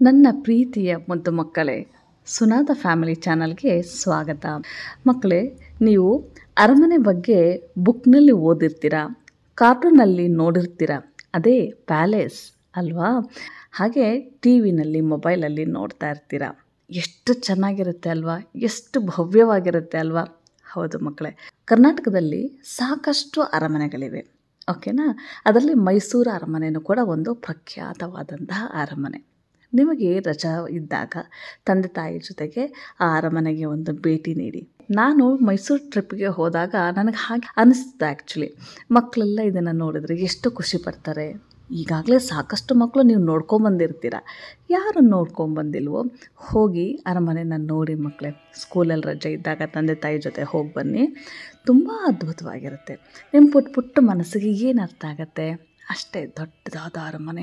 ನನ್ನ ಪ್ರೀತಿಯ ಮುದ್ದು ಮಕ್ಕಳೇ, ಸುನಾದ ಫ್ಯಾಮಿಲಿ ಚಾನಲ್ಗೆ ಸ್ವಾಗತ. ಮಕ್ಕಳೇ, ನೀವು ಅರಮನೆ ಬಗ್ಗೆ ಬುಕ್ನಲ್ಲಿ ಓದಿರ್ತೀರ, ಕಾರ್ಟೂನಲ್ಲಿ ನೋಡಿರ್ತೀರ, ಅದೇ ಪ್ಯಾಲೇಸ್ ಅಲ್ವಾ? ಹಾಗೆ ಟಿ ವಿನಲ್ಲಿ ಮೊಬೈಲಲ್ಲಿ ನೋಡ್ತಾ ಇರ್ತೀರ. ಎಷ್ಟು ಚೆನ್ನಾಗಿರುತ್ತೆ ಅಲ್ವಾ? ಎಷ್ಟು ಭವ್ಯವಾಗಿರುತ್ತೆ ಅಲ್ವಾ? ಹೌದು ಮಕ್ಕಳೇ, ಕರ್ನಾಟಕದಲ್ಲಿ ಸಾಕಷ್ಟು ಅರಮನೆಗಳಿವೆ. ಓಕೆನಾ? ಅದರಲ್ಲಿ ಮೈಸೂರು ಅರಮನೆಯೂ ಕೂಡ ಒಂದು ಪ್ರಖ್ಯಾತವಾದಂತಹ ಅರಮನೆ. ನಿಮಗೆ ರಜಾ ಇದ್ದಾಗ ತಂದೆ ತಾಯಿ ಜೊತೆಗೆ ಆ ಅರಮನೆಗೆ ಒಂದು ಭೇಟಿ ನೀಡಿ. ನಾನು ಮೈಸೂರು ಟ್ರಿಪ್ಗೆ ಹೋದಾಗ ನನಗೆ ಹಾಗೆ ಅನಿಸ್ತು. ಆ್ಯಕ್ಚುಲಿ ಮಕ್ಕಳೆಲ್ಲ ಇದನ್ನು ನೋಡಿದ್ರೆ ಎಷ್ಟು ಖುಷಿ ಪಡ್ತಾರೆ. ಈಗಾಗಲೇ ಸಾಕಷ್ಟು ಮಕ್ಕಳು ನೀವು ನೋಡ್ಕೊಂಬಂದಿರ್ತೀರ. ಯಾರು ನೋಡ್ಕೊಂಬಂದಿಲ್ವೋ ಹೋಗಿ ಅರಮನೆನ ನೋಡಿ ಮಕ್ಕಳೇ. ಸ್ಕೂಲಲ್ಲಿ ರಜೆ ಇದ್ದಾಗ ತಂದೆ ತಾಯಿ ಜೊತೆ ಹೋಗಿ ಬನ್ನಿ. ತುಂಬ ಅದ್ಭುತವಾಗಿರುತ್ತೆ. ನಿಮ್ಮ ಪುಟ್ಟ ಮನಸ್ಸಿಗೆ ಏನು ಅರ್ಥ ಆಗುತ್ತೆ? ಅಷ್ಟೇ ದೊಡ್ಡದಾದ ಅರಮನೆ,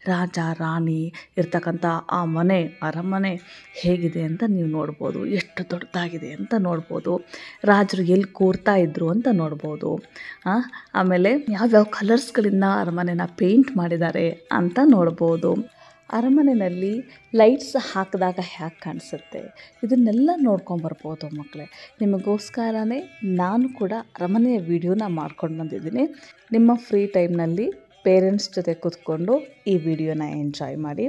ರಾಜ ರಾಣಿ ಇರ್ತಕ್ಕಂಥ ಆ ಮನೆ, ಅರಮನೆ ಹೇಗಿದೆ ಅಂತ ನೀವು ನೋಡ್ಬೋದು. ಎಷ್ಟು ದೊಡ್ಡದಾಗಿದೆ ಅಂತ ನೋಡ್ಬೋದು. ರಾಜರು ಎಲ್ಲಿ ಕೂರ್ತಾ ಇದ್ರು ಅಂತ ನೋಡ್ಬೋದು. ಆಮೇಲೆ ಯಾವ್ಯಾವ ಕಲರ್ಸ್ಗಳಿಂದ ಅರಮನೆನ ಪೇಂಟ್ ಮಾಡಿದ್ದಾರೆ ಅಂತ ನೋಡ್ಬೋದು. ಅರಮನೆಯಲ್ಲಿ ಲೈಟ್ಸ್ ಹಾಕಿದಾಗ ಹ್ಯಾಗೆ ಕಾಣಿಸುತ್ತೆ, ಇದನ್ನೆಲ್ಲ ನೋಡ್ಕೊಂಬರ್ಬೋದು ಮಕ್ಕಳೇ. ನಿಮಗೋಸ್ಕರನೇ ನಾನು ಕೂಡ ಅರಮನೆಯ ವಿಡಿಯೋನ ಮಾಡ್ಕೊಂಡು ಬಂದಿದ್ದೀನಿ. ನಿಮ್ಮ ಫ್ರೀ ಟೈಮ್ನಲ್ಲಿ ಪೇರೆಂಟ್ಸ್ ಜೊತೆ ಕೂತ್ಕೊಂಡು ಈ ವಿಡಿಯೋನ ಎಂಜಾಯ್ ಮಾಡಿ.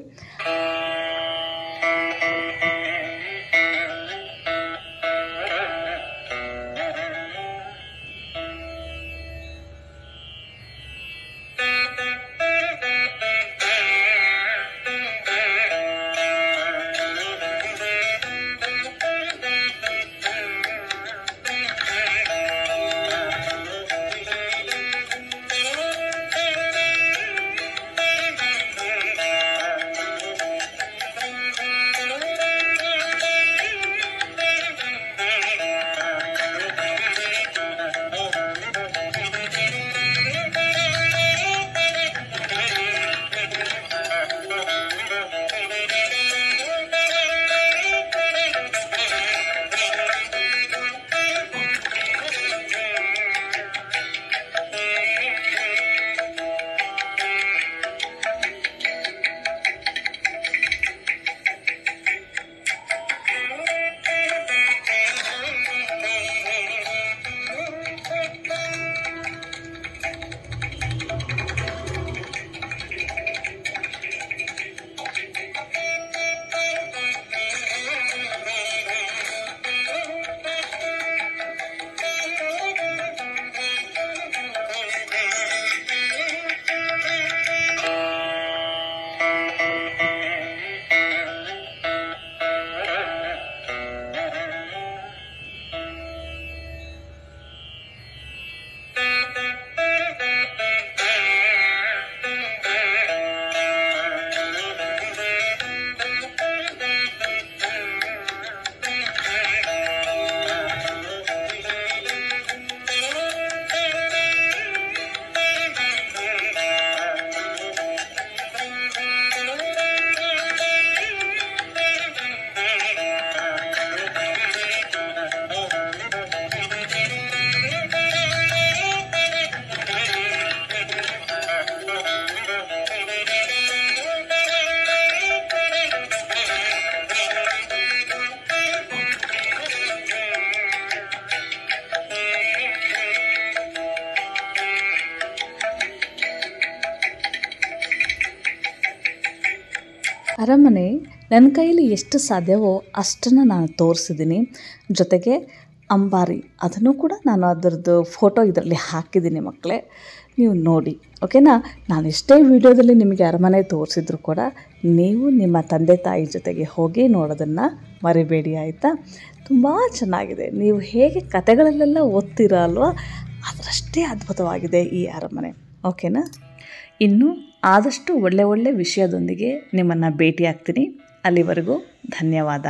ಅರಮನೆ ನನ್ನ ಕೈಯಲ್ಲಿ ಎಷ್ಟು ಸಾಧ್ಯವೋ ಅಷ್ಟನ್ನು ನಾನು ತೋರಿಸಿದ್ದೀನಿ. ಜೊತೆಗೆ ಅಂಬಾರಿ ಅದನ್ನು ಕೂಡ ನಾನು ಅದರದ್ದು ಫೋಟೋ ಇದರಲ್ಲಿ ಹಾಕಿದ್ದೀನಿ ಮಕ್ಕಳೇ, ನೀವು ನೋಡಿ. ಓಕೆನಾ? ನಾನು ಎಷ್ಟೇ ವಿಡಿಯೋದಲ್ಲಿ ನಿಮಗೆ ಅರಮನೆ ತೋರಿಸಿದ್ರು ಕೂಡ ನೀವು ನಿಮ್ಮ ತಂದೆ ತಾಯಿ ಜೊತೆಗೆ ಹೋಗಿ ನೋಡೋದನ್ನು ಮರಿಬೇಡಿ, ಆಯಿತಾ? ತುಂಬ ಚೆನ್ನಾಗಿದೆ. ನೀವು ಹೇಗೆ ಕತೆಗಳಲ್ಲೆಲ್ಲ ಓದ್ತೀರ ಅಲ್ವಾ, ಅದರಷ್ಟೇ ಅದ್ಭುತವಾಗಿದೆ ಈ ಅರಮನೆ. ಓಕೆನಾ? ಇನ್ನು ಆದಷ್ಟು ಒಳ್ಳೆ ವಿಷಯದೊಂದಿಗೆ ನಿಮ್ಮನ್ನು ಭೇಟಿ ಆಗ್ತೀನಿ. ಅಲ್ಲಿವರೆಗೂ ಧನ್ಯವಾದ.